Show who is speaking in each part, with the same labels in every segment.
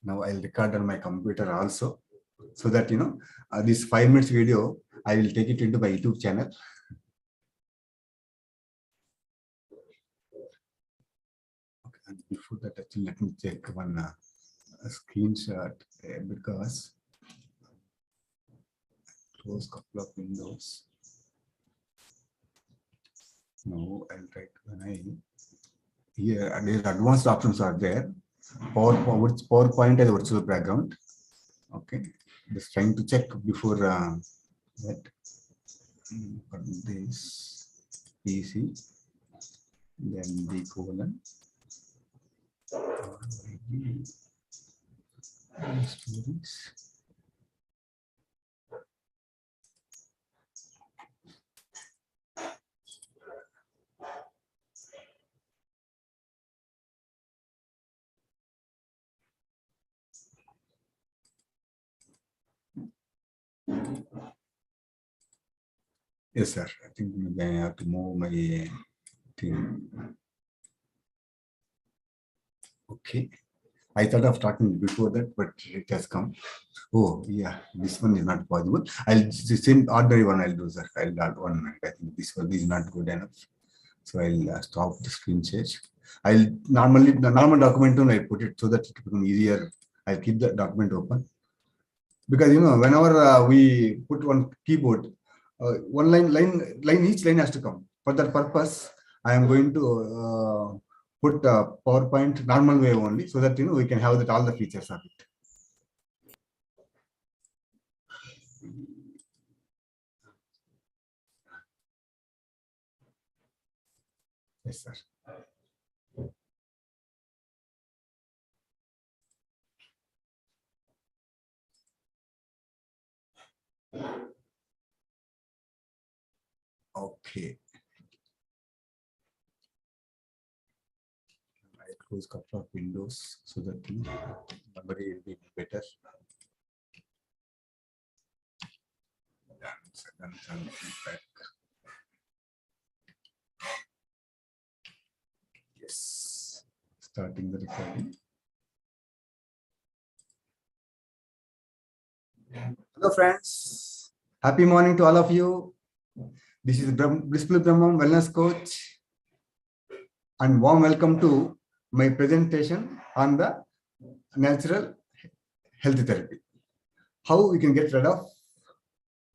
Speaker 1: Now I'll record on my computer also, so that this 5 minutes video I will take it into my YouTube channel. Okay, and before that, actually, let me take one screenshot because close couple of windows. Now I'll try to here these advanced options are there. PowerPoint as virtual background. Okay, just trying to check before that. This PC, then the colon. Stories. Yes, sir. I think maybe I have to move my thing. Okay. I thought of talking before that, but it has come. Oh, yeah. This one is not possible. I'll the same ordinary one I'll do, sir. I'll add one. I think this one is not good enough. So I'll stop the screen share. I'll normally the normal document I put it so that it becomes easier. I'll keep the document open. Because whenever we put one keyboard, one line each line has to come. For that purpose, I am going to put PowerPoint normal way only, so that we can have that all the features of it. Yes, sir. Okay. I close a couple of windows so that memory will be better. Yes, starting the recording. Hello, friends. Happy morning to all of you. This is Blissful Brahmam Wellness Coach, and warm welcome to my presentation on the natural health therapy. How we can get rid of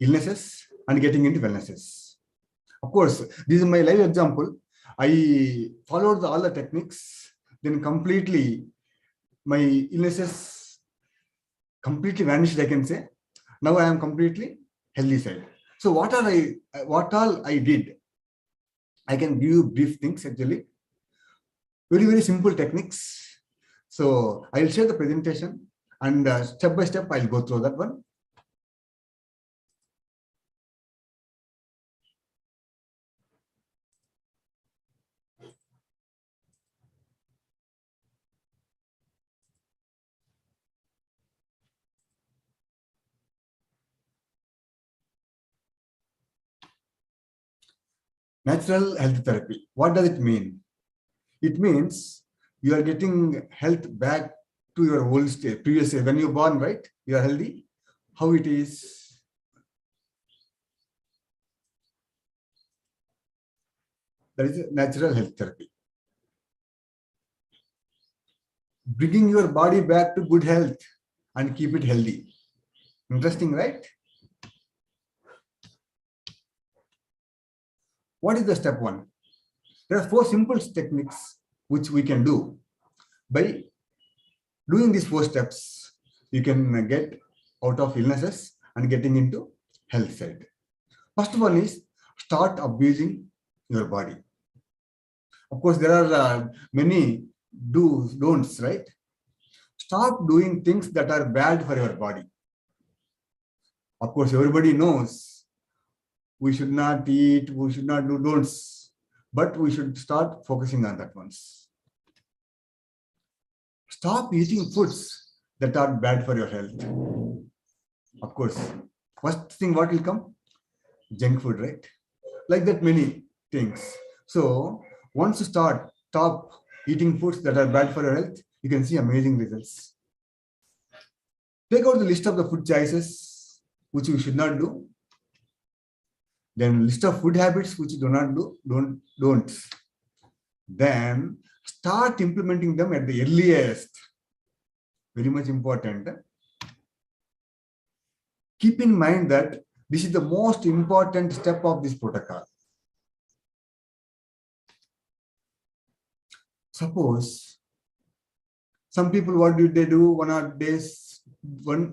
Speaker 1: illnesses and getting into wellnesses. Of course, this is my live example. I followed all the techniques, then completely my illnesses completely vanished, I can say. Now I am completely healthy side. So what all I did, I can give you brief things actually. Very, very simple techniques. So I'll share the presentation and step by step I'll go through that one. Natural health therapy. What does it mean? It means you are getting health back to your old state, previous state. When you're born, right? You are healthy. How it is? That is a natural health therapy. Bringing your body back to good health and keep it healthy. Interesting, right? What is the step one? There are 4 simple techniques which we can do. By doing these 4 steps, you can get out of illnesses and getting into health side. First one is start abusing your body. Of course, there are many do's, don'ts, right? Stop doing things that are bad for your body. Of course, everybody knows we should not eat, we should not do don'ts, but we should start focusing on that ones. Stop eating foods that are bad for your health. Of course, first thing what will come? Junk food, right? Like that, many things. So once you stop eating foods that are bad for your health, you can see amazing results. Take out the list of the food choices which you should not do. Then list of food habits which you do not do, don't. Then start implementing them at the earliest. Very much important. Keep in mind that this is the most important step of this protocol. Suppose some people, what do they do? 1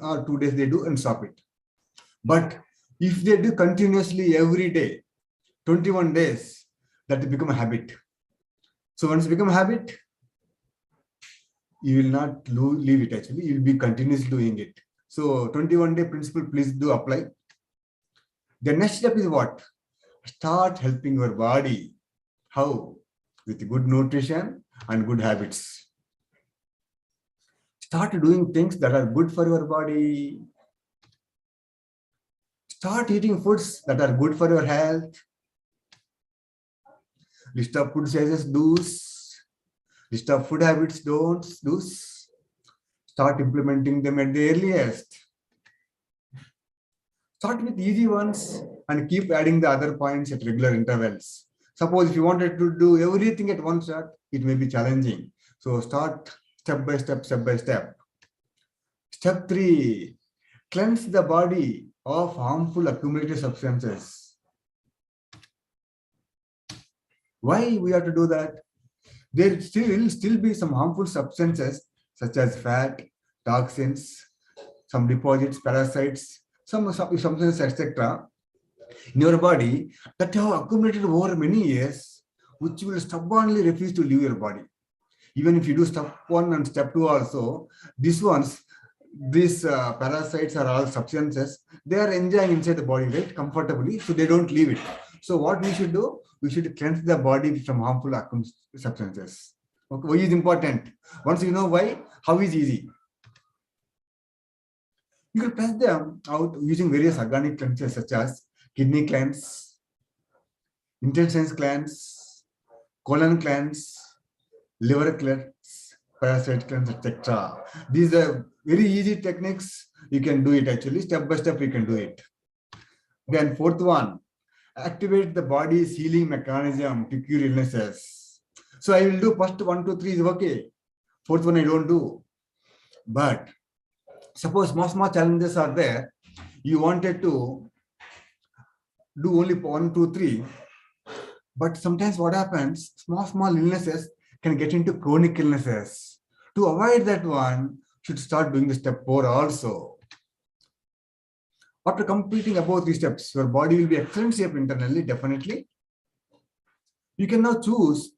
Speaker 1: or 2 days they do and stop it. But if they do continuously every day, 21 days, that will become a habit. So once it becomes a habit, you will not leave it actually. You will be continuously doing it. So 21-day principle, please do apply. The next step is what? Start helping your body. How? With good nutrition and good habits. Start doing things that are good for your body. Start eating foods that are good for your health. List of food choices, do's. List of food habits, don'ts, do's. Start implementing them at the earliest. Start with easy ones and keep adding the other points at regular intervals. Suppose if you wanted to do everything at one shot, it may be challenging. So start step by step, step by step. Step 3, cleanse the body of harmful accumulated substances. Why we have to do that? There will still be some harmful substances such as fat, toxins, some deposits, parasites, some substances, etc. in your body that have accumulated over many years, which will stubbornly refuse to leave your body. Even if you do step 1 and step 2 also, these parasites are all substances. They are enjoying inside the body, right, comfortably, so they don't leave it. So what we should do? We should cleanse the body from harmful substances. Okay, why is important? Once you know why, how is easy? You can cleanse them out using various organic cleanses such as kidney cleanse, intestine cleanse, colon cleanse, liver cleanse, parasite cleanse, etc. These are very easy techniques. You can do it actually. Step by step, you can do it. Then 4th one, activate the body's healing mechanism to cure illnesses. So I will do first 1, 2, 3 is okay. 4th one I don't do. But suppose small challenges are there. You wanted to do only 1, 2, 3. But sometimes what happens, small illnesses can get into chronic illnesses. To avoid that one, should start doing the step 4 also. After completing above 3 steps, your body will be excellent shape internally, definitely. You can now choose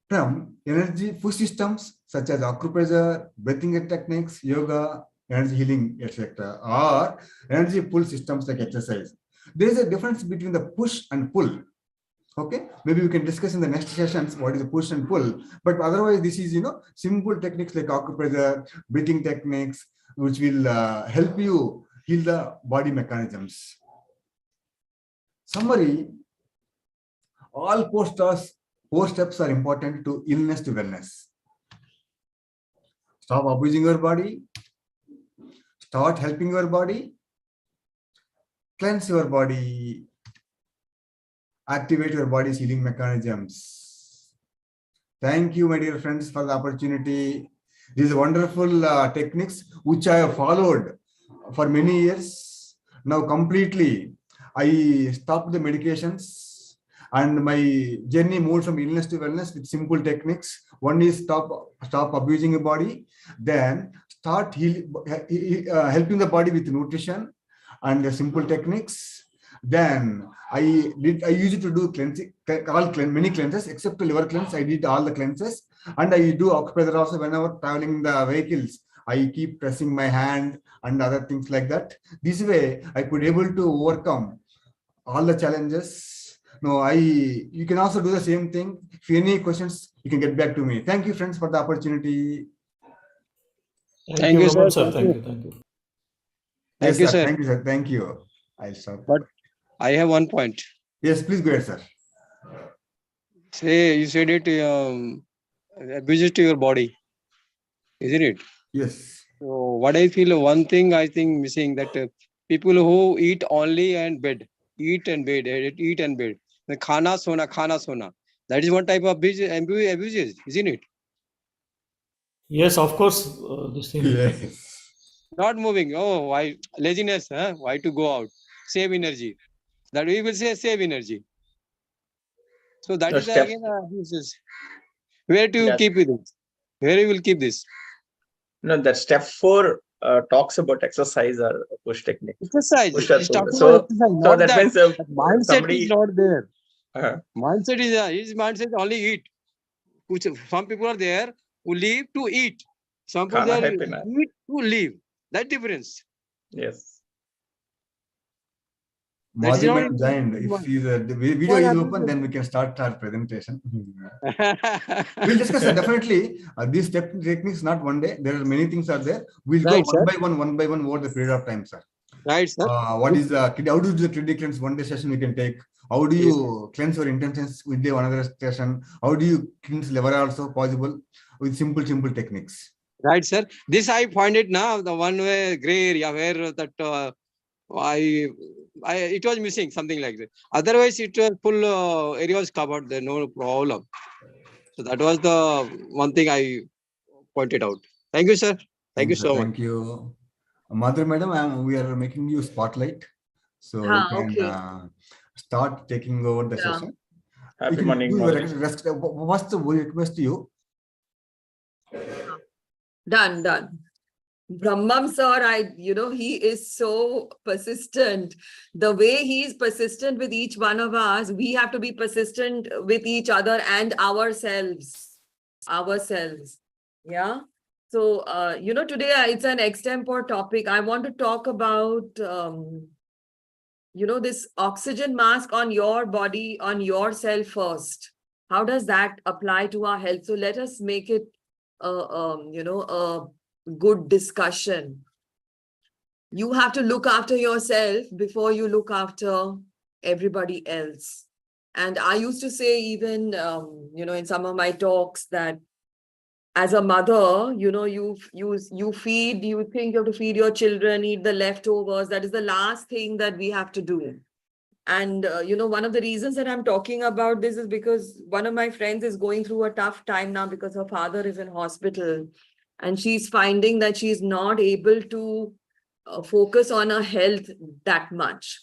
Speaker 1: from energy food systems such as acupressure, breathing techniques, yoga, energy healing, etc., or energy pull systems like exercise. There is a difference between the push and pull. Okay, maybe we can discuss in the next sessions what is the push and pull. But otherwise, this is simple techniques like acupressure, breathing techniques, which will help you heal the body mechanisms. Summary: all 4 steps are important to illness to wellness. Stop abusing your body. Start helping your body. Cleanse your body. Activate your body's healing mechanisms. Thank you, my dear friends, for the opportunity. These wonderful techniques which I have followed for many years. Now completely, I stopped the medications and my journey moved from illness to wellness with simple techniques. One is stop abusing your body, then start helping the body with nutrition and the simple techniques. Then I used to do cleansing, many cleanses except the liver cleanse. I did all the cleanses, and I do acupressure also. Whenever traveling the vehicles, I keep pressing my hand and other things like that. This way, I could able to overcome all the challenges. No, you can also do the same thing. If you have any questions, you can get back to me. Thank you, friends, for the opportunity.
Speaker 2: Thank you,
Speaker 3: sir.
Speaker 2: sir.
Speaker 3: Thank you.
Speaker 2: Thank you.
Speaker 1: Yes,
Speaker 3: Thank you,
Speaker 1: sir.
Speaker 3: sir.
Speaker 1: Thank you, sir. Thank you. I'll stop.
Speaker 3: But I have one point.
Speaker 1: Yes, please go ahead, sir.
Speaker 3: You said it abuses to your body, isn't it?
Speaker 1: Yes.
Speaker 3: So what I feel, one thing I think missing, that people who eat only and bed, eat and bed, eat and bed. The khana sona, khana sona. That is one type of abuses, isn't it?
Speaker 2: Yes, of course. This thing.
Speaker 1: Yes.
Speaker 3: Not moving. Oh, why laziness? Huh? Why to go out? Save energy. That we will say save energy. So that
Speaker 4: No,
Speaker 3: is
Speaker 4: step,
Speaker 3: again abuses. Where to
Speaker 4: yeah,
Speaker 3: keep it? Where you will keep this?
Speaker 4: no, that step 4 talks about exercise or push technique.
Speaker 3: Exercise.
Speaker 4: Push or
Speaker 3: It's
Speaker 4: pull.
Speaker 3: talking about exercise,
Speaker 4: So
Speaker 3: not
Speaker 4: that
Speaker 3: that.
Speaker 4: means
Speaker 3: That mindset is
Speaker 4: somebody,
Speaker 3: not there.
Speaker 4: uh,
Speaker 3: Mindset is his mindset only eat. Some people are there who live to eat. Some people
Speaker 4: khana
Speaker 3: are
Speaker 4: hai pina.
Speaker 3: eat to live. That difference.
Speaker 4: Yes.
Speaker 3: That is
Speaker 1: Madhuri
Speaker 3: not
Speaker 1: madam joined. If the video
Speaker 3: What
Speaker 1: is
Speaker 3: happens
Speaker 1: open,
Speaker 3: is-
Speaker 1: then we can start our presentation. We'll discuss definitely these techniques, not one day. There are many things are there. We'll go
Speaker 3: Right, sir.
Speaker 1: one by one over the period of time, sir.
Speaker 3: Right, sir.
Speaker 1: What is how do you do the kidney cleanse? One day session we can take. How do
Speaker 3: Yes.
Speaker 1: you cleanse your intentions with the another session? How do you cleanse liver also possible with simple techniques?
Speaker 3: Right, sir. This I find it now, the one way gray area where that I it was missing, something like that. Otherwise, it was full area was covered. There no problem. So that was the one thing I pointed out. Thank you, sir. Thank you
Speaker 1: Sir.
Speaker 3: so much.
Speaker 1: Thank you. Madhuri madam, we are making you spotlight. So you can
Speaker 5: Okay.
Speaker 1: start taking over the
Speaker 5: Yeah.
Speaker 1: session. You
Speaker 4: Happy
Speaker 1: can
Speaker 4: morning,
Speaker 1: do your
Speaker 4: Madhuri.
Speaker 1: rest. What's the request to you?
Speaker 5: Done. Brahmam sir, he is so persistent. The way he's persistent with each one of us, we have to be persistent with each other and ourselves. Yeah. So, today it's an extempore topic. I want to talk about, this oxygen mask on your body, on yourself first. How does that apply to our health? So let us make it, a good discussion. You have to look after yourself before you look after everybody else. And I used to say even, in some of my talks that as a mother, you think you have to feed your children, eat the leftovers. That is the last thing that we have to do. And, one of the reasons that I'm talking about this is because one of my friends is going through a tough time now because her father is in hospital and she's finding that she's not able to focus on her health that much.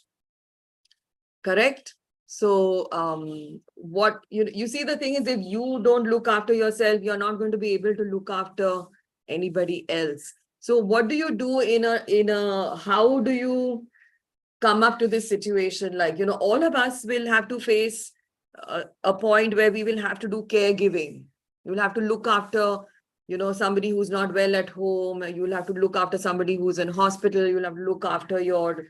Speaker 5: Correct? So, what you see, the thing is, if you don't look after yourself, you're not going to be able to look after anybody else. So, what do you do how do you come up to this situation? Like, all of us will have to face a point where we will have to do caregiving. You will have to look after, somebody who's not well at home. You'll have to look after somebody who's in hospital. You'll have to look after your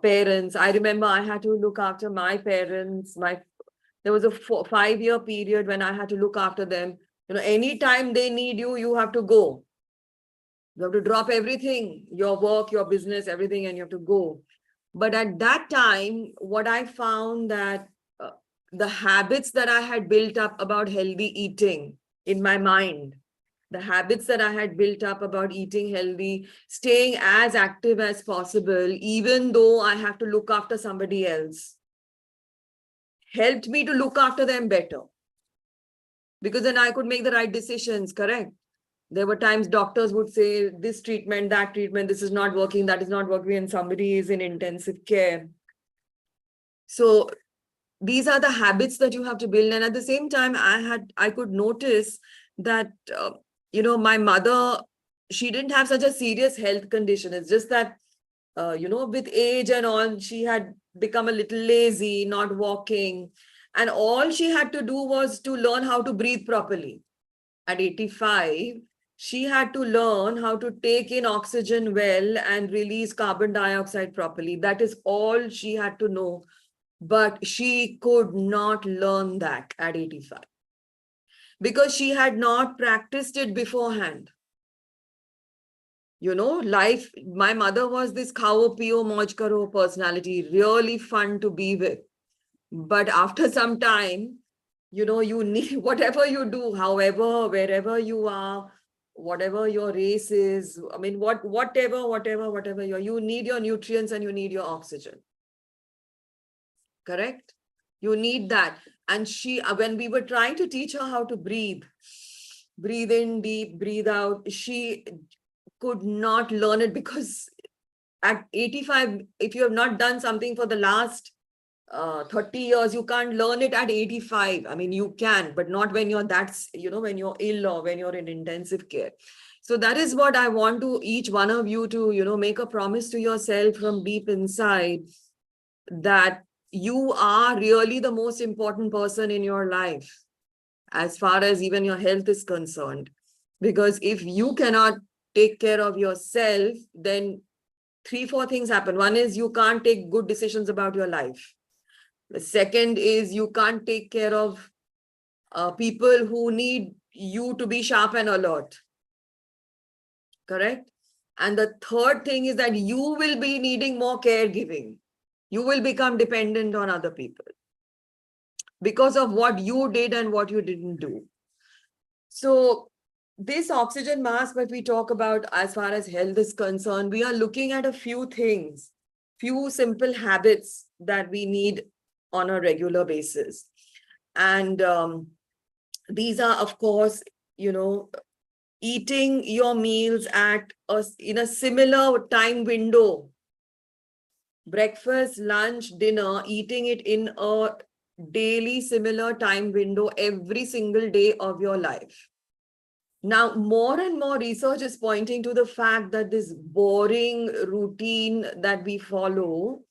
Speaker 5: parents. I remember I had to look after my parents. There was a 5-year period when I had to look after them. Anytime they need you, you have to go. You have to drop everything, your work, your business, everything, and you have to go. But at that time, what I found that the habits that I had built up about healthy eating in my mind, the habits that I had built up about eating healthy, staying as active as possible, even though I have to look after somebody else, helped me to look after them better. Because then I could make the right decisions, correct? There were times doctors would say, this treatment, that treatment, this is not working, that is not working, and somebody is in intensive care. So these are the habits that you have to build. And at the same time, I could notice that, my mother, she didn't have such a serious health condition. It's just that, with age and all, she had become a little lazy, not walking. And all she had to do was to learn how to breathe properly. At 85, she had to learn how to take in oxygen well and release carbon dioxide properly. That is all she had to know. But she could not learn that at 85 because she had not practiced it beforehand. Life, my mother was this khao pio mauj karo personality, really fun to be with. But after some time, you need, whatever you do, however, wherever you are, whatever your race is, I mean, whatever you need your nutrients and you need your oxygen. Correct? You need that. And she, when we were trying to teach her how to breathe in deep, breathe out, she could not learn it because at 85, if you have not done something for the last 30 years, you can't learn it at 85. I mean, you can, but not when you're when you're ill or when you're in intensive care. So that is what I want to each one of you to, make a promise to yourself from deep inside, that you are really the most important person in your life, as far as even your health is concerned. Because if you cannot take care of yourself, then 3-4 things happen. One is you can't take good decisions about your life. The second is you can't take care of people who need you to be sharp and alert. Correct? And the third thing is that you will be needing more caregiving. You will become dependent on other people because of what you did and what you didn't do. So this oxygen mask that we talk about as far as health is concerned, we are looking at a few things, few simple habits that we need on a regular basis. And these are, of course, eating your meals in a similar time window. Breakfast, lunch, dinner, eating it in a daily similar time window every single day of your life. Now, more and more research is pointing to the fact that this boring routine that we follow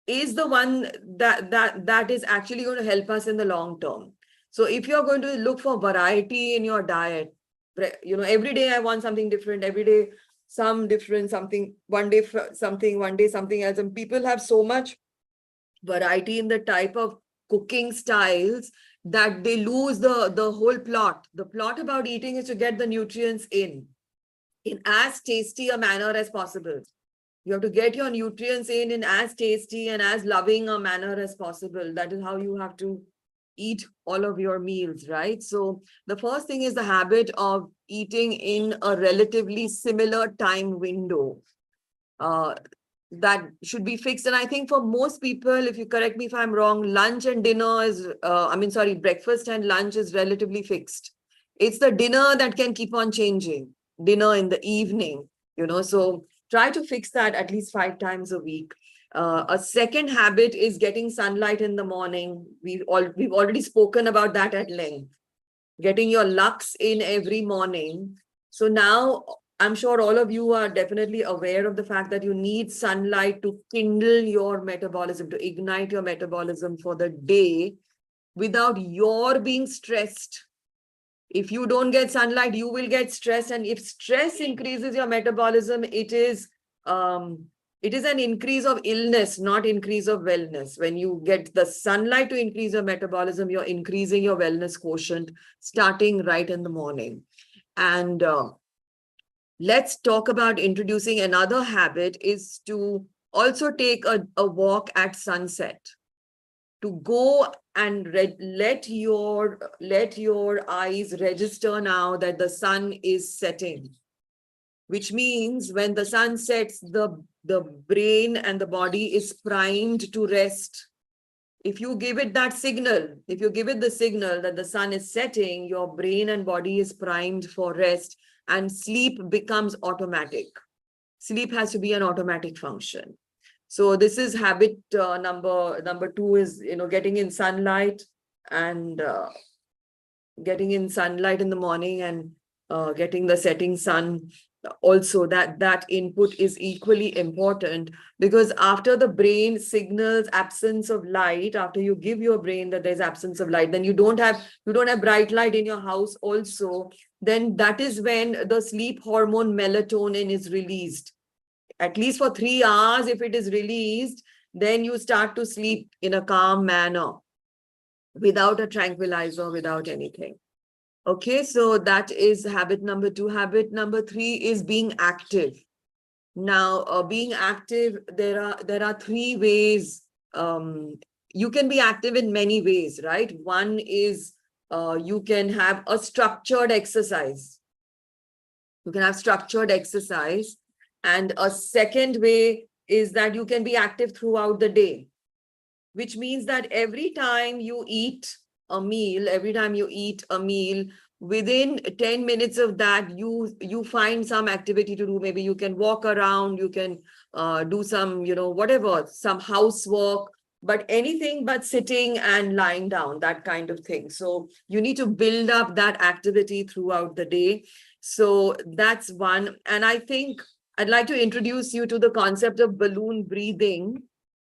Speaker 5: is the one that is actually going to help us in the long term. So if you're going to look for variety in your diet, every day I want something different, every day some different something, one day something else, and people have so much variety in the type of cooking styles that they lose the whole plot. The plot about eating is to get the nutrients in as tasty a manner as possible. You have to get your nutrients in as tasty and as loving a manner as possible. That is how you have to eat all of your meals, right? So the first thing is the habit of eating in a relatively similar time window. That should be fixed. And I think for most people, if you correct me if I'm wrong, lunch and dinner is, breakfast and lunch is relatively fixed. It's the dinner that can keep on changing, dinner in the evening, so try to fix that at least 5 times a week. A second habit is getting sunlight in the morning. We've already spoken about that at length. Getting your lux in every morning. So now I'm sure all of you are definitely aware of the fact that you need sunlight to kindle your metabolism, to ignite your metabolism for the day without your being stressed. If you don't get sunlight, you will get stressed. And if stress increases your metabolism, it is an increase of illness, not increase of wellness. When you get the sunlight to increase your metabolism, you're increasing your wellness quotient starting right in the morning. And let's talk about introducing another habit is to also take a walk at sunset. To go and let your eyes register now that the sun is setting, which means when the sun sets, the brain and the body is primed to rest. If you give it that signal, if you give it the signal that the sun is setting, your brain and body is primed for rest, and sleep becomes automatic. Sleep has to be an automatic function. So this is habit number 2 is, getting in sunlight and getting in sunlight in the morning and getting the setting sun. Also, that input is equally important, because after the brain signals absence of light, after you give your brain that there's absence of light, then you don't have bright light in your house also, then that is when the sleep hormone melatonin is released. At least for 3 hours, if it is released, then you start to sleep in a calm manner without a tranquilizer, without anything. Okay, so that is habit number 2. Habit number 3 is being active. Now, being active, there are 3 ways. You can be active in many ways, right? One is you can have a structured exercise. You can have structured exercise. And a second way is that you can be active throughout the day, which means that every time you eat a meal, within 10 minutes of that, you find some activity to do. Maybe you can walk around, you can do some, whatever, some housework, but anything but sitting and lying down, that kind of thing. So you need to build up that activity throughout the day. So that's one. And I think I'd like to introduce you to the concept of balloon breathing.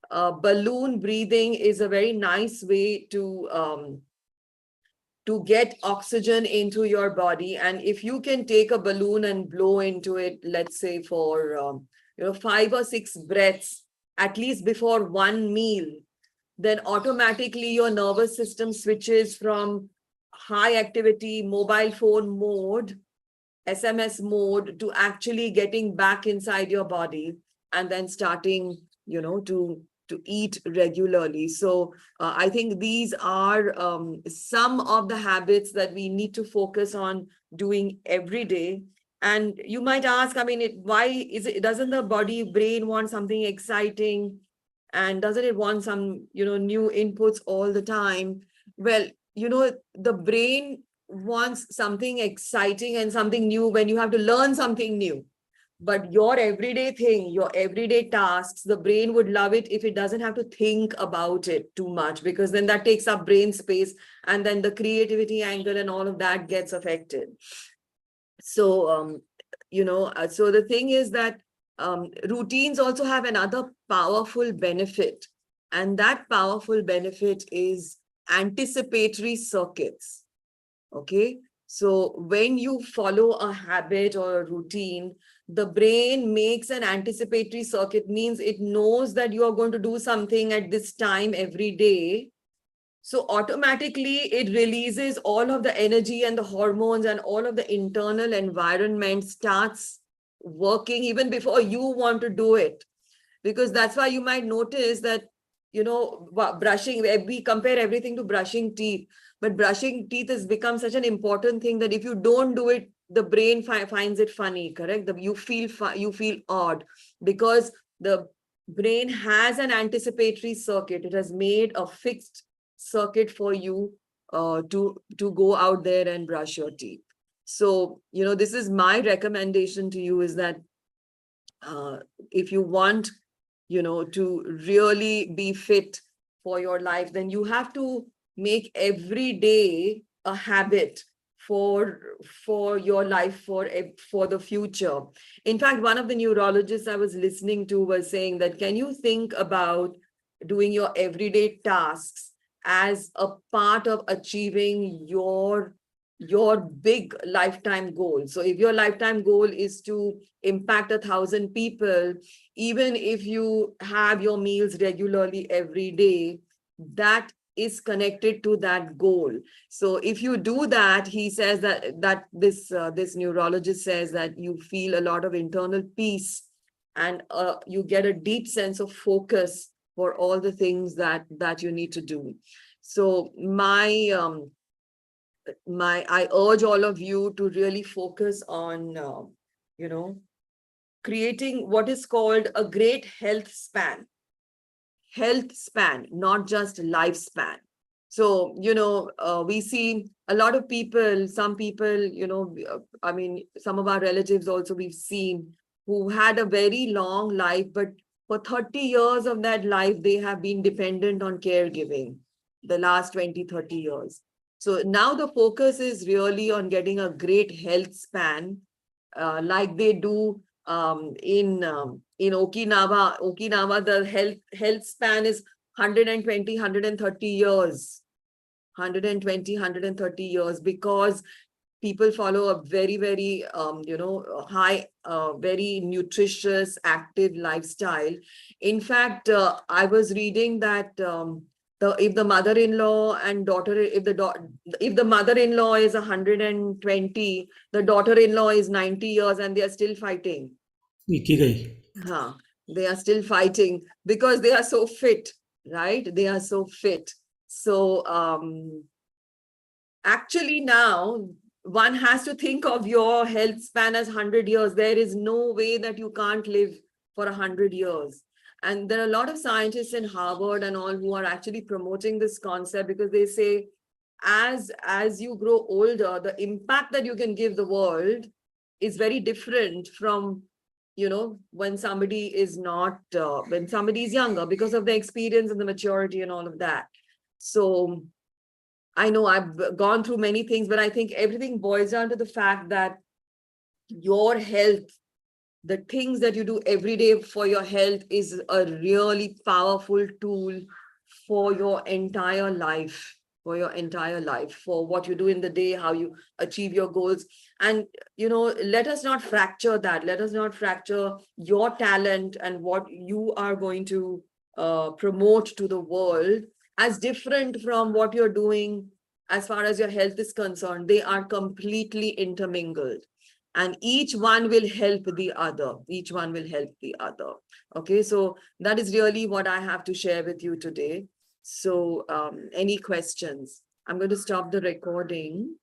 Speaker 5: Balloon breathing is a very nice way to get oxygen into your body. And if you can take a balloon and blow into it, let's say for 5 or 6 breaths, at least before one meal, then automatically your nervous system switches from high activity mobile phone mode, SMS mode, to actually getting back inside your body and then starting, to eat regularly. So I think these are some of the habits that we need to focus on doing every day. And you might ask, I mean, doesn't the brain want something exciting? And doesn't it want some, new inputs all the time? Well, the brain wants something exciting and something new when you have to learn something new. But your everyday thing, your everyday tasks, the brain would love it if it doesn't have to think about it too much, because then that takes up brain space and then the creativity angle and all of that gets affected. So, so the thing is that routines also have another powerful benefit. And that powerful benefit is anticipatory circuits. Okay. So when you follow a habit or a routine, the brain makes an anticipatory circuit, means it knows that you are going to do something at this time every day. So automatically it releases all of the energy and the hormones, and all of the internal environment starts working even before you want to do it. Because that's why you might notice that, brushing, we compare everything to brushing teeth, but brushing teeth has become such an important thing that if you don't do it, the brain finds it funny, correct? You feel odd, because the brain has an anticipatory circuit. It has made a fixed circuit for you to go out there and brush your teeth. So, this is my recommendation to you, is that if you want, to really be fit for your life, then you have to make every day a habit for your life, for the future. In fact, one of the neurologists I was listening to was saying that, can you think about doing your everyday tasks as a part of achieving your big lifetime goal? So if your lifetime goal is to impact 1,000 people, even if you have your meals regularly every day, that is connected to that goal. So if you do that, he says that this neurologist says that you feel a lot of internal peace, and you get a deep sense of focus for all the things that you need to do. So I urge all of you to really focus on, creating what is called a great health span, not just lifespan. So, we see a lot of people, some people, some of our relatives also we've seen, who had a very long life, but for 30 years of that life, they have been dependent on caregiving, the last 20, 30 years. So now the focus is really on getting a great health span, like they do in Okinawa. The health span is 120, 130 years. 120, 130 years, because people follow a very, very, high, very nutritious, active lifestyle. In fact, I was reading that if the mother-in-law and daughter, if the mother-in-law is 120, the daughter-in-law is 90 years, and they are still fighting. They are still fighting because they are so fit, right? They are so fit. So actually now one has to think of your health span as 100 years. There is no way that you can't live for 100 years. And there are a lot of scientists in Harvard and all who are actually promoting this concept, because they say as you grow older, the impact that you can give the world is very different from, you know, when somebody is not, when somebody is younger, because of the experience and the maturity and all of that. So I know I've gone through many things, but I think everything boils down to the fact that your health, the things that you do every day for your health, is a really powerful tool for your entire life, for what you do in the day, how you achieve your goals. And, you know, let us not fracture that. Let us not fracture your talent and what you are going to promote to the world as different from what you're doing as far as your health is concerned. They are completely intermingled. And each one will help the other. Each one will help the other. Okay, so that is really what I have to share with you today. So any questions? I'm going to stop the recording.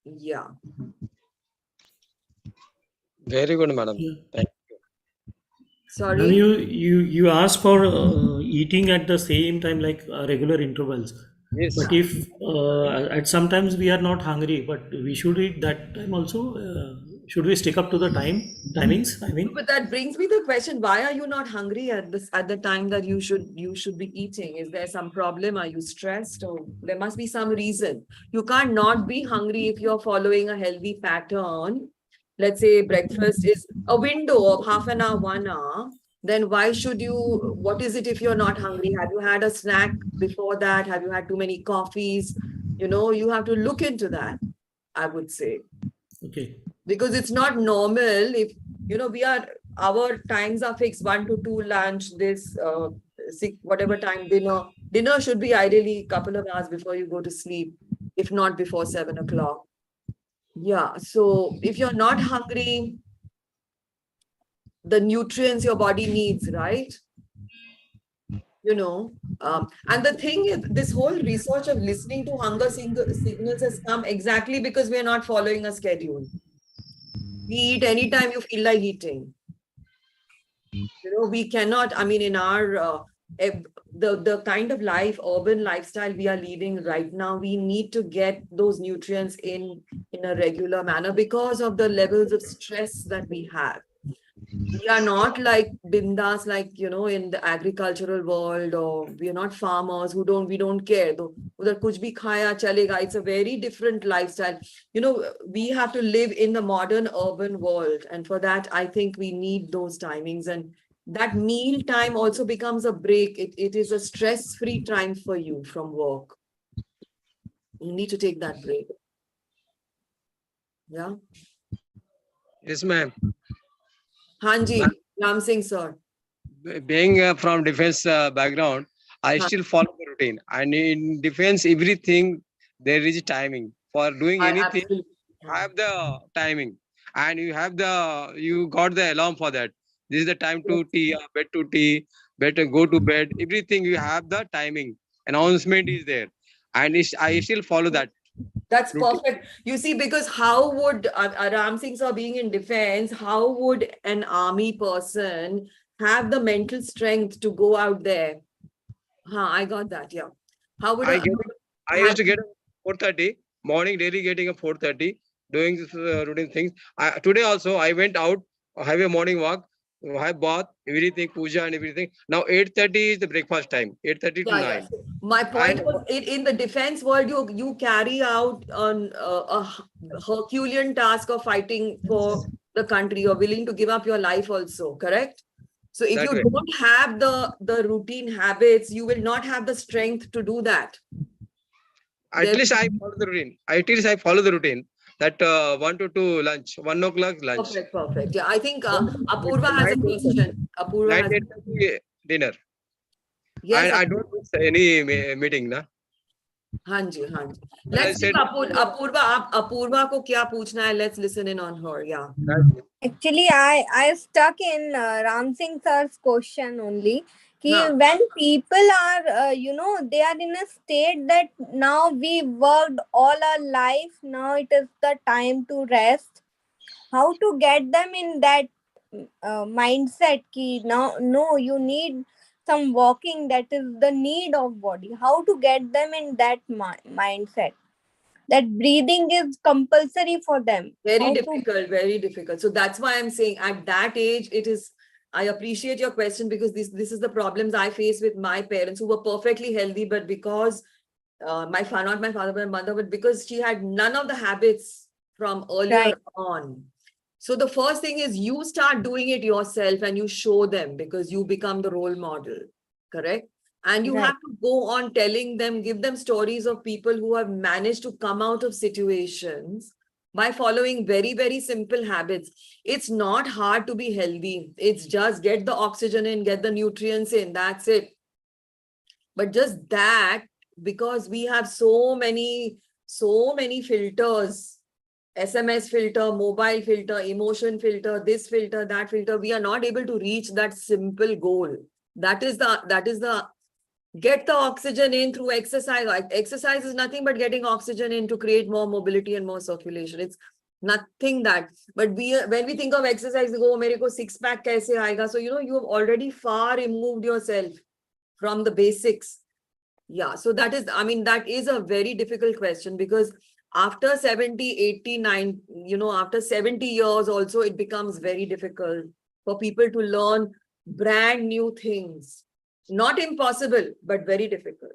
Speaker 5: Yeah.
Speaker 3: Very good, madam.
Speaker 2: Yeah.
Speaker 3: Thank
Speaker 5: Sorry.
Speaker 2: Ma'am, you asked for eating at the same time, like regular intervals.
Speaker 3: Yes.
Speaker 2: But if at sometimes we are not hungry, but we should eat that time also. Should we stick up to the timings? I mean,
Speaker 5: But that brings me to the question: why are you not hungry at the time that you should be eating? Is there some problem? Are you stressed? Or there must be some reason. You can't not be hungry if you're following a healthy pattern. Let's say breakfast is a window of half an hour, 1 hour. Then why should you? What is it if you're not hungry? Have you had a snack before that? Have you had too many coffees? You know, you have to look into that, I would say,
Speaker 2: okay.
Speaker 5: because it's not normal. If you know, our times are fixed, 1 to 2 lunch, this whatever time dinner should be ideally a couple of hours before you go to sleep, if not before 7 o'clock. Yeah, so if you're not hungry, the nutrients your body needs, right? You know, and the thing is, this whole research of listening to hunger signals has come exactly because we're not following a schedule. We eat anytime you feel like eating. You know, we cannot, I mean, in our the kind of urban lifestyle we are leading right now, we need to get those nutrients in a regular manner because of the levels of stress that we have. We are not like bindas, like, you know, in the agricultural world, or we are not farmers we don't care. Udhar kuch bhi khaya chalega. It's a very different lifestyle. You know, we have to live in the modern urban world. And for that, I think we need those timings. And that meal time also becomes a break. It is a stress-free time for you from work. You need to take that break. Yeah.
Speaker 3: Yes, ma'am.
Speaker 5: Hanji, Ram Singh sir.
Speaker 3: Being from defense background, I still follow the routine. And in defense, everything there is timing for doing anything.
Speaker 5: Absolutely.
Speaker 3: Have the timing, and you got the alarm for that. This is the time to tea, bed to tea, better go to bed. Everything you have the timing. Announcement is there, and I still follow that.
Speaker 5: That's
Speaker 3: routine.
Speaker 5: perfect. You see, because how would Ram Singh sir being in defense, how would an army person have the mental strength to go out there? I got that. Yeah. How would
Speaker 3: I used to get 4:30 morning daily, getting a 4:30 doing this routine things. Today also I went out, have a morning walk, have bath, everything, puja and everything. Now 8:30 is the breakfast time. 8:30 to 9.
Speaker 5: My point
Speaker 3: And
Speaker 5: was, in the defense world, you carry out a Herculean task of fighting for the country. You're willing to give up your life also, correct? So if
Speaker 3: that
Speaker 5: you
Speaker 3: way.
Speaker 5: don't have the routine habits, you will not have the strength to do that.
Speaker 3: At least I follow the routine. At least I follow the routine. That 1 to 2 lunch, 1 o'clock lunch.
Speaker 5: Perfect. Yeah, I think Apurva has a question. Apurva has
Speaker 3: 9:30 dinner.
Speaker 5: yes.
Speaker 3: And I don't miss any meeting, na.
Speaker 5: Hanji.
Speaker 3: As I
Speaker 5: Let's see,
Speaker 3: said,
Speaker 5: Apurva को क्या पूछना है? Let's listen in on her. Yeah.
Speaker 6: Actually, I stuck in Ram Singh sir's question only.
Speaker 5: Huh.
Speaker 6: When people are, they are in a state that now we worked all our life, now it is the time to rest. How to get them in that mindset ki no, you need some walking, that is the need of body. How to get them in that mindset that breathing is compulsory for them.
Speaker 5: Very
Speaker 6: How to
Speaker 5: difficult, very difficult. So that's why I'm saying at that age, it is, I appreciate your question because this is the problems I face with my parents who were perfectly healthy, but because not my father, but my mother, but because she had none of the habits from earlier
Speaker 6: Right.
Speaker 5: on. So the first thing is you start doing it yourself and you show them because you become the role model, correct? And you
Speaker 6: Right.
Speaker 5: have to go on telling them, give them stories of people who have managed to come out of situations by following very, very simple habits. It's not hard to be healthy. It's just get the oxygen in, get the nutrients in, that's it. But just that, because we have so many filters, SMS filter, mobile filter, emotion filter, this filter, that filter, we are not able to reach that simple goal. That is the get the oxygen in through exercise. Exercise is nothing but getting oxygen in to create more mobility and more circulation. It's nothing that, but when we think of exercise, we go, oh, mere ko six pack kaise aayega? So, you have already far removed yourself from the basics. Yeah, so that is a very difficult question because after 70, 80, 90, after 70 years also, it becomes very difficult for people to learn brand new things. Not impossible, but very difficult.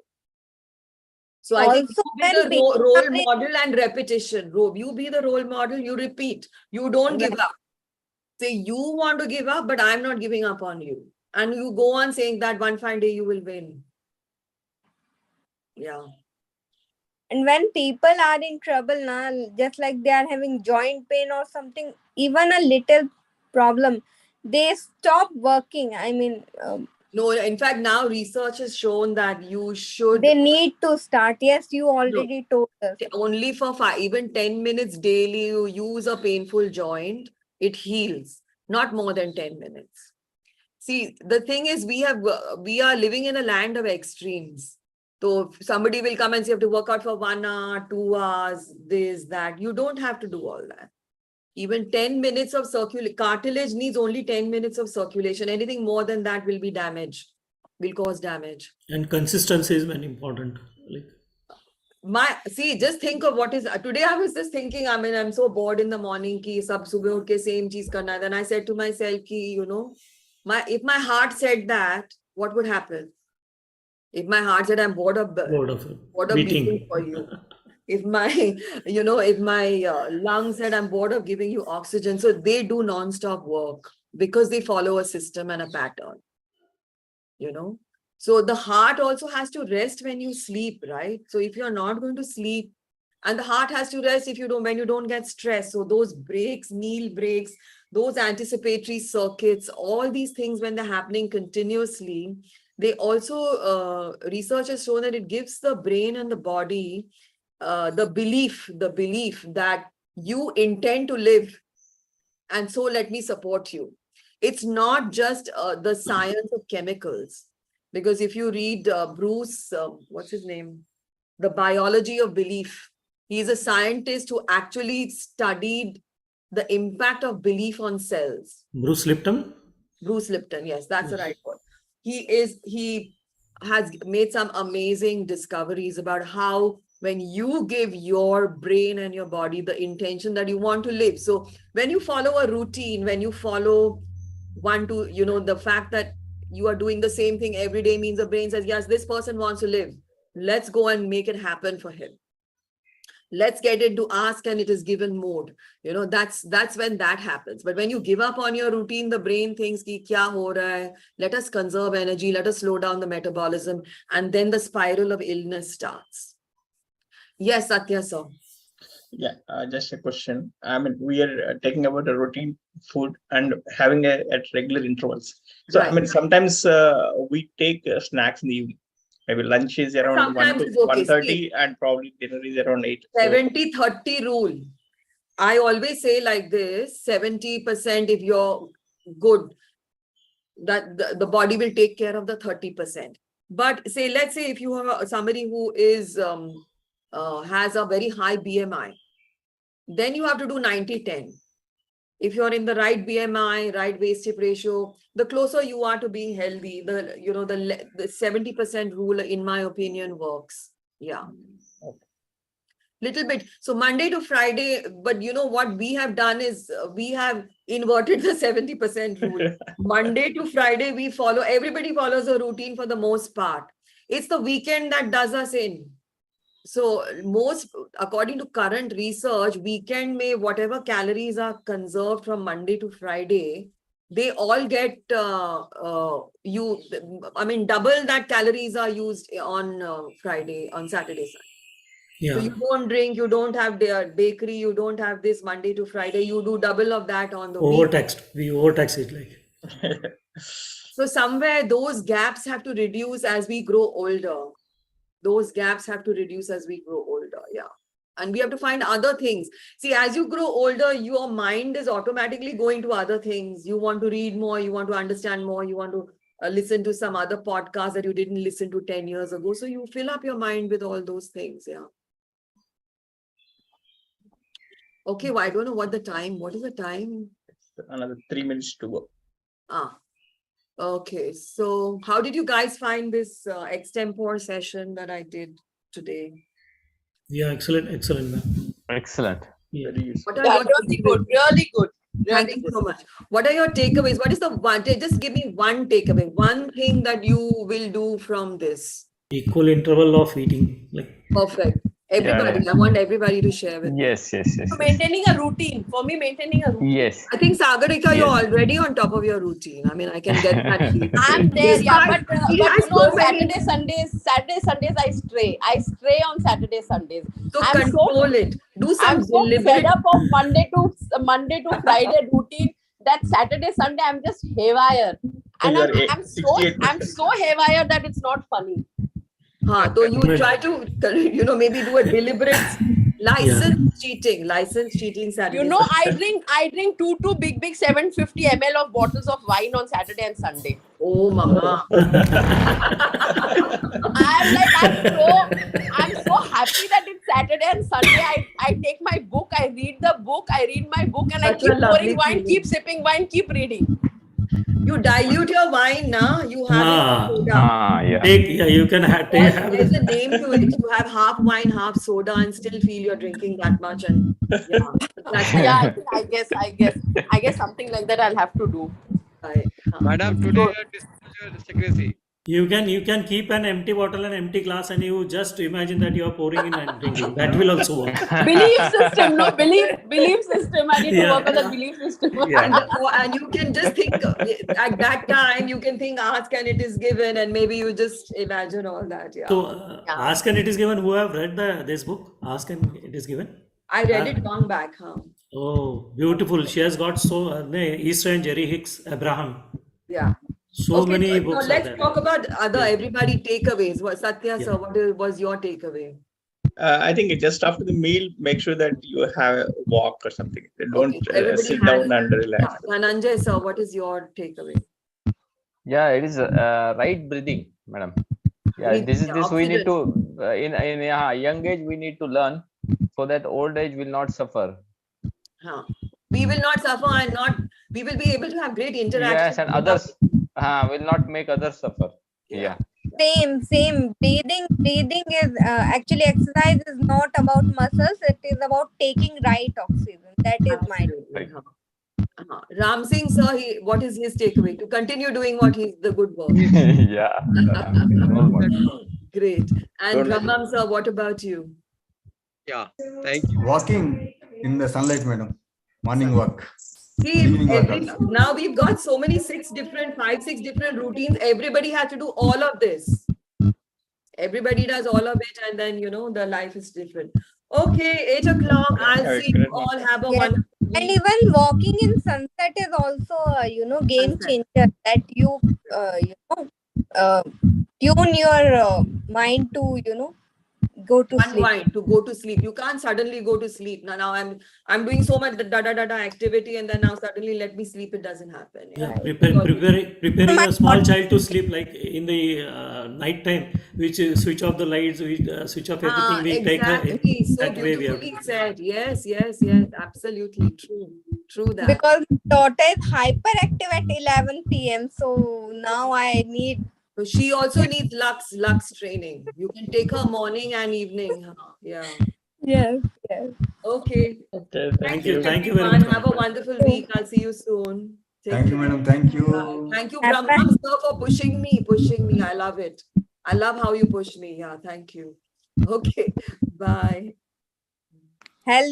Speaker 5: So I think
Speaker 6: Also,
Speaker 5: you be
Speaker 6: when
Speaker 5: the
Speaker 6: people
Speaker 5: role
Speaker 6: are in-
Speaker 5: model and repetition. You be the role model, you repeat. You don't give up. Say you want to give up, but I'm not giving up on you. And you go on saying that one fine day you will win. Yeah.
Speaker 6: And when people are in trouble now, just like they are having joint pain or something, even a little problem, they stop working.
Speaker 5: No, in fact, now research has shown that you should
Speaker 6: They need to start. Yes, you already told us.
Speaker 5: only for even 10 minutes daily, you use a painful joint, it heals, not more than 10 minutes. See, the thing is, we are living in a land of extremes. So somebody will come and say you have to work out for 1 hour, 2 hours, this, that. You don't have to do all that. Even 10 minutes of cartilage needs only 10 minutes of circulation. Anything more than that will be damaged, will cause damage.
Speaker 2: And consistency is very important.
Speaker 5: Just think of what is today. I was just thinking, I'm so bored in the morning ki sab subah uthe same cheez karna hai. Then I said to myself ki, if my heart said that, what would happen? If my heart said I'm bored of beating for you. If my lungs said I'm bored of giving you oxygen. So they do non-stop work because they follow a system and a pattern. So the heart also has to rest when you sleep, right? So if you're not going to sleep, and the heart has to rest when you don't get stressed. So those breaks, meal breaks, those anticipatory circuits, all these things, when they're happening continuously, they also, research has shown that it gives the brain and the body the belief that you intend to live. And so let me support you. It's not just the science of chemicals. Because if you read Bruce, what's his name? The Biology of Belief. He's a scientist who actually studied the impact of belief on cells.
Speaker 2: Bruce Lipton?
Speaker 5: Bruce Lipton, yes, that's the right word. He has made some amazing discoveries about how when you give your brain and your body the intention that you want to live. So when you follow a routine, when you follow the fact that you are doing the same thing every day means the brain says, yes, this person wants to live. Let's go and make it happen for him. Let's get into ask and it is given mode. That's when that happens. But when you give up on your routine, the brain thinks, ki kya ho raha hai? Let us conserve energy, let us slow down the metabolism. And then the spiral of illness starts. Yes, Satya sir.
Speaker 4: Yeah, just a question. We are taking about a routine food and having at regular intervals. So,
Speaker 5: Right.
Speaker 4: Sometimes we take snacks in the evening. Maybe lunch is around 1 to 1:30 and probably dinner is around 8.
Speaker 5: 70-30 rule. I always say like this, 70% if you're good. that the body will take care of the 30%. But say, let's say if you are somebody who is has a very high BMI, then you have to do 90-10. If you're in the right BMI, right waist hip ratio, the closer you are to being healthy, the 70% rule, in my opinion, works. Yeah. Little bit. So Monday to Friday, but you know what we have done is we have inverted the 70% rule. Monday to Friday, everybody follows a routine for the most part. It's the weekend that does us in. So according to current research, weekend whatever calories are conserved from Monday to Friday, they all get double that calories are used on Friday, on Saturday, Sunday.
Speaker 2: Yeah.
Speaker 5: So you don't drink, you don't have bakery, you don't have this Monday to Friday, you do double of that on the week.
Speaker 2: We overtax it like.
Speaker 5: So somewhere those gaps have to reduce as we grow older. Those gaps have to reduce as we grow older. Yeah. And we have to find other things. See, as you grow older, your mind is automatically going to other things. You want to read more, you want to understand more, you want to listen to some other podcast that you didn't listen to 10 years ago. So you fill up your mind with all those things. Yeah. Okay, well, I don't know what is the time?
Speaker 4: Another 3 minutes to go.
Speaker 5: Okay. So how did you guys find this extempore session that I did today?
Speaker 2: Yeah, excellent, ma'am.
Speaker 7: Excellent.
Speaker 2: Yeah.
Speaker 4: Very useful.
Speaker 8: Really good.
Speaker 5: Thank you so much. What are your takeaways? What is the one? Just give me one takeaway, one thing that you will do from this.
Speaker 2: Equal interval of eating.
Speaker 5: Perfect. Everybody, I want everybody to share with me.
Speaker 7: Yes.
Speaker 8: So maintaining a routine. For me, maintaining a routine.
Speaker 7: Yes.
Speaker 5: I think Sagarika, you're already on top of your routine. I mean, I can get that.
Speaker 8: I'm there,
Speaker 5: Yes,
Speaker 8: but
Speaker 5: he has so many-
Speaker 8: Saturday, Sundays, I stray. I stray on Saturday, Sundays.
Speaker 5: So
Speaker 8: I'm
Speaker 5: control it. Do some
Speaker 8: I'm so
Speaker 5: deliberate.
Speaker 8: fed up of Monday to Friday routine that Saturday, Sunday, I'm just haywire. And
Speaker 4: You are
Speaker 8: I'm
Speaker 4: 68%.
Speaker 8: so haywire that it's not funny.
Speaker 5: So you try to, maybe do a deliberate license cheating Saturday.
Speaker 8: You know, I drink two big 750 ml of bottles of wine on Saturday and Sunday.
Speaker 5: Oh, mama.
Speaker 8: I'm so happy that it's Saturday and Sunday. I take my book, I read my book, and
Speaker 5: Such
Speaker 8: I
Speaker 5: a
Speaker 8: keep
Speaker 5: lovely
Speaker 8: pouring wine,
Speaker 5: feeling.
Speaker 8: keep sipping wine, keep reading.
Speaker 5: You dilute your wine now. You have it in soda.
Speaker 7: Yeah.
Speaker 2: You can have
Speaker 5: There's a name to it. You have half wine, half soda, and still feel you're drinking that much. And
Speaker 8: Yeah, I guess something like that I'll have to do.
Speaker 3: Madam, today you have disclosed your secrecy.
Speaker 2: You can keep an empty bottle and empty glass, and you just imagine that you are pouring in and drinking. That will also work.
Speaker 8: Belief system, no belief system. I need to
Speaker 2: Yeah.
Speaker 8: work on the belief system.
Speaker 5: And you can just think at that time, you can think, ask and it is given, and maybe you just imagine all that. Yeah.
Speaker 2: So ask and it is given. Who have read this book? Ask and it is given.
Speaker 5: I read it long back.
Speaker 2: Oh, beautiful. She has got Easter and Jerry Hicks, Abraham.
Speaker 5: Yeah.
Speaker 2: So many
Speaker 5: Now
Speaker 2: books.
Speaker 5: let's talk about everybody takeaways. Satya,
Speaker 2: Yeah.
Speaker 5: sir, what was your takeaway?
Speaker 4: I think just after the meal, make sure that you have a walk or something. Don't
Speaker 5: Everybody
Speaker 4: sit
Speaker 5: has-
Speaker 4: down and relax.
Speaker 5: Dhananjay, sir, what is your takeaway?
Speaker 7: Yeah, it is right breathing, madam. Yeah,
Speaker 5: Breathing,
Speaker 7: this we need to in a young age we need to learn so that old age will not suffer.
Speaker 5: We will not suffer and we will be able to have great interaction.
Speaker 7: Yes, and others will not make others suffer. Yeah.
Speaker 6: Same. Breathing is actually exercise is not about muscles. It is about taking right oxygen. That is my.
Speaker 5: Absolutely. Ram Singh, sir, what is his takeaway? To continue doing the good work.
Speaker 7: Yeah.
Speaker 5: Great. And
Speaker 4: Don't-
Speaker 5: Brahmam, sir, what about you?
Speaker 3: Yeah, thank you.
Speaker 1: Walking in the sunlight, madam. Morning walk.
Speaker 5: See,
Speaker 1: Evening workouts.
Speaker 5: now we've got so many 6 different routines. Everybody has to do all of this. Everybody does all of it, and then the life is different. Okay, 8 o'clock. I'll
Speaker 4: Have a
Speaker 5: see
Speaker 4: great
Speaker 5: you all. Have a
Speaker 6: Yes.
Speaker 5: wonderful
Speaker 6: And
Speaker 5: week.
Speaker 6: even walking in sunset is also a game changer, that you tune your mind to go to sleep.
Speaker 5: unwind, to go to sleep. You can't suddenly go to sleep. Now I'm doing so much activity, and then now suddenly let me sleep. It doesn't happen.
Speaker 2: Yeah,
Speaker 5: Because-
Speaker 2: preparing a small child to sleep, like in the night time, which switch off the lights, switch off everything. We take her
Speaker 5: exactly. So
Speaker 2: that way. We have
Speaker 5: beautifully said. Yes, absolutely true that.
Speaker 6: Because daughter is hyperactive at 11 p.m. So now I need.
Speaker 5: So she also needs lux training. You can take her morning and evening. Yeah.
Speaker 6: Yes.
Speaker 5: Okay.
Speaker 4: Okay,
Speaker 2: Thank you very
Speaker 5: Everyone.
Speaker 2: much.
Speaker 5: Have a wonderful week. I'll see you soon. Take
Speaker 1: Thank you,
Speaker 5: care.
Speaker 1: madam. Thank
Speaker 5: Bye.
Speaker 1: you.
Speaker 5: Thank you,
Speaker 6: Have
Speaker 5: Brahmam sir, for pushing me. I love it. I love how you push me. Yeah, thank you. Okay. Bye.
Speaker 6: Healthy